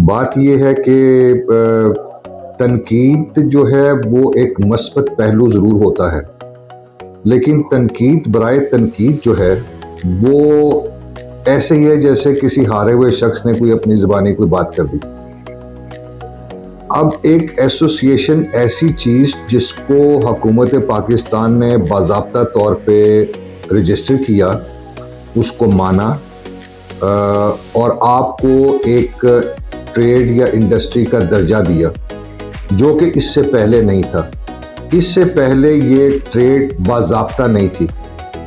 بات یہ ہے کہ تنقید جو ہے وہ ایک مثبت پہلو ضرور ہوتا ہے، لیکن تنقید برائے تنقید جو ہے وہ ایسے ہی ہے جیسے کسی ہارے ہوئے شخص نے کوئی اپنی زبانی کوئی بات کر دی۔ اب ایک ایسوسیشن ایسی چیز جس کو حکومت پاکستان نے باضابطہ طور پہ رجسٹر کیا، اس کو مانا اور آپ کو ایک ٹریڈ یا انڈسٹری کا درجہ دیا جو کہ اس سے پہلے نہیں تھا۔ اس سے پہلے یہ ٹریڈ باضابطہ نہیں تھی،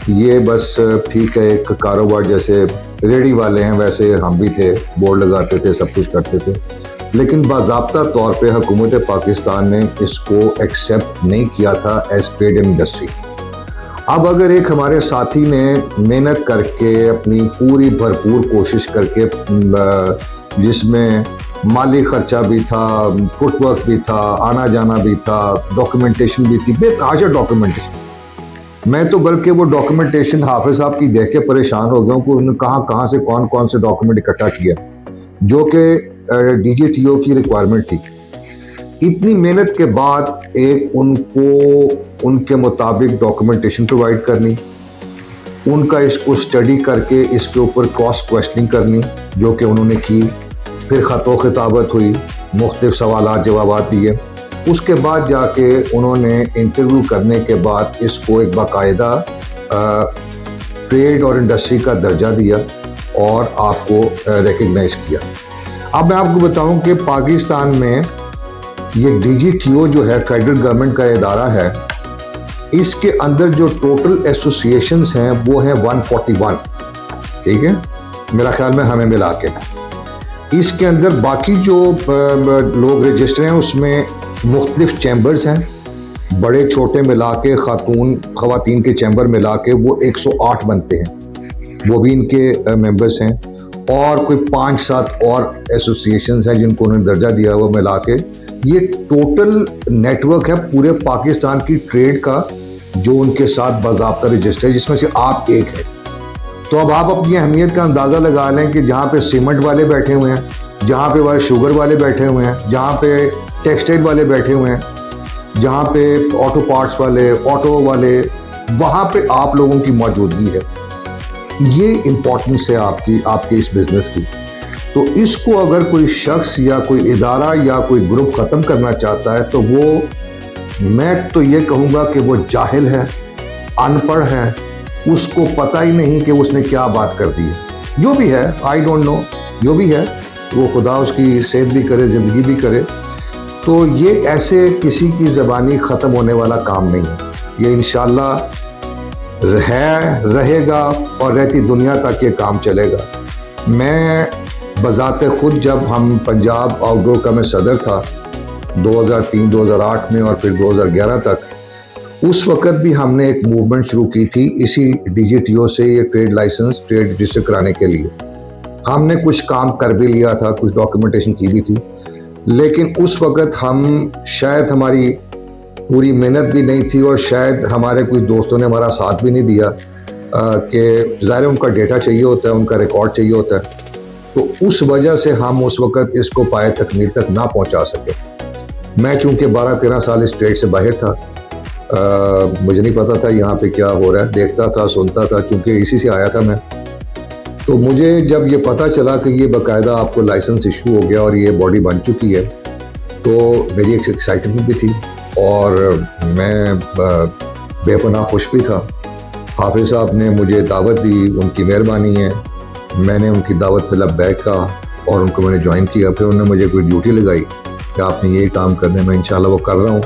یہ بس ٹھیک ہے ایک کاروبار، جیسے ریڑھی والے ہیں ویسے ہم بھی تھے، بورڈ لگاتے تھے، سب کچھ کرتے تھے، لیکن باضابطہ طور پہ حکومت پاکستان نے اس کو ایکسیپٹ نہیں کیا تھا ایز ٹریڈ اینڈ انڈسٹری۔ اب اگر ایک ہمارے ساتھی نے محنت کر کے اپنی پوری بھرپور کوشش کر کے، جس میں مالی خرچہ بھی تھا، فٹ ورک بھی تھا، آنا جانا بھی تھا، ڈاکومنٹیشن بھی تھی، بے تحاشا ڈاکومنٹیشن، میں تو بلکہ وہ ڈاکومنٹیشن حافظ صاحب کی دیکھ کے پریشان ہو گیا ہوں کہ انہوں نے کہاں سے کون سے ڈاکومنٹ اکٹھا کیا، جو کہ ڈی جی ٹی او کی ریکوائرمنٹ تھی۔ اتنی محنت کے بعد ایک ان کو ان کے مطابق ڈاکومنٹیشن پرووائڈ کرنی، ان کا اس کو اسٹڈی کر کے اس کے اوپر کراس کویسچننگ کرنی، جو کہ انہوں نے کی، پھر خط و خطابت ہوئی، مختلف سوالات جوابات دیے، اس کے بعد جا کے انہوں نے انٹرویو کرنے کے بعد اس کو ایک باقاعدہ ٹریڈ اور انڈسٹری کا درجہ دیا اور آپ کو ریکگنائز کیا۔ اب میں آپ کو بتاؤں کہ پاکستان میں یہ ڈی جی ٹی او جو ہے فیڈرل گورنمنٹ کا ادارہ ہے، اس کے اندر جو ٹوٹل ایسوسیشنز ہیں وہ ہیں 141، ٹھیک ہے، میرا خیال میں ہمیں ملا کے۔ اس کے اندر باقی جو لوگ رجسٹر ہیں اس میں مختلف چیمبرز ہیں، بڑے چھوٹے ملا کے، خواتین کے چیمبر ملا کے وہ 108 بنتے ہیں، وہ بھی ان کے ممبرز ہیں، اور کوئی 5-7 اور ایسوسیشنز ہیں جن کو انہوں نے درجہ دیا وہ ملا کے یہ ٹوٹل نیٹ ورک ہے پورے پاکستان کی ٹریڈ کا، جو ان کے ساتھ باضابطہ رجسٹر ہے، جس میں سے آپ ایک ہے۔ تو اب آپ اپنی اہمیت کا اندازہ لگا لیں کہ جہاں پہ سیمنٹ والے بیٹھے ہوئے ہیں، جہاں پہ شوگر والے بیٹھے ہوئے ہیں، جہاں پہ ٹیکسٹائل والے بیٹھے ہوئے ہیں، جہاں پہ آٹو پارٹس والے، آٹو والے، وہاں پہ آپ لوگوں کی موجودگی ہے۔ یہ امپورٹنس ہے آپ کے اس بزنس کی۔ تو اس کو اگر کوئی شخص یا کوئی ادارہ یا کوئی گروپ ختم کرنا چاہتا ہے تو وہ، میں تو یہ کہوں گا کہ وہ جاہل ہے، ان پڑھ ہے، اس کو پتہ ہی نہیں کہ اس نے کیا بات کر دی ہے۔ جو بھی ہے، آئی ڈونٹ نو، جو بھی ہے وہ خدا اس کی صحت بھی کرے، زندگی بھی کرے۔ تو یہ ایسے کسی کی زبانی ختم ہونے والا کام نہیں ہے، یہ انشاءاللہ رہے گا اور رہتی دنیا تک یہ کام چلے گا۔ میں بذات خود جب ہم پنجاب آؤٹ ڈور کا میں صدر تھا 2003-2008 میں اور پھر 2011 تک، اس وقت بھی ہم نے ایک موومنٹ شروع کی تھی اسی ڈی جی ٹی او سے یہ ٹریڈ لائسنس، ٹریڈ رجسٹر کرانے کے لیے۔ ہم نے کچھ کام کر بھی لیا تھا، کچھ ڈاکومنٹیشن کی بھی تھی، لیکن اس وقت شاید ہماری پوری محنت بھی نہیں تھی اور شاید ہمارے کچھ دوستوں نے ہمارا ساتھ بھی نہیں دیا، کہ ظاہر ان کا ڈیٹا چاہیے ہوتا ہے، ان کا ریکارڈ چاہیے ہوتا ہے، تو اس وجہ سے ہم اس وقت اس کو پائے تکمیل تک نہ پہنچا سکے۔ میں چونکہ 12-13 سال اس ٹریڈ سے باہر تھا، مجھے نہیں پتا تھا یہاں پہ کیا ہو رہا ہے، دیکھتا تھا، سنتا تھا، چونکہ اسی سے آیا تھا میں۔ تو مجھے جب یہ پتہ چلا کہ یہ باقاعدہ آپ کو لائسنس ایشو ہو گیا اور یہ باڈی بن چکی ہے، تو میری ایک ایکسائٹمنٹ بھی تھی اور میں بے پناہ خوش بھی تھا۔ حافظ صاحب نے مجھے دعوت دی، ان کی مہربانی ہے، میں نے ان کی دعوت پہ لبیک کہا اور ان کو میں نے جوائن کیا۔ پھر انہوں نے مجھے کوئی ڈیوٹی لگائی کہ آپ نے یہ کام کرنے، میں انشاءاللہ وہ کر رہا ہوں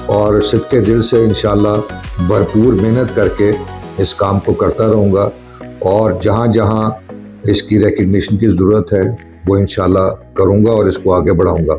اور صدقے دل سے انشاءاللہ بھرپور محنت کر کے اس کام کو کرتا رہوں گا، اور جہاں جہاں اس کی ریکگنیشن کی ضرورت ہے وہ انشاءاللہ کروں گا اور اس کو آگے بڑھاؤں گا۔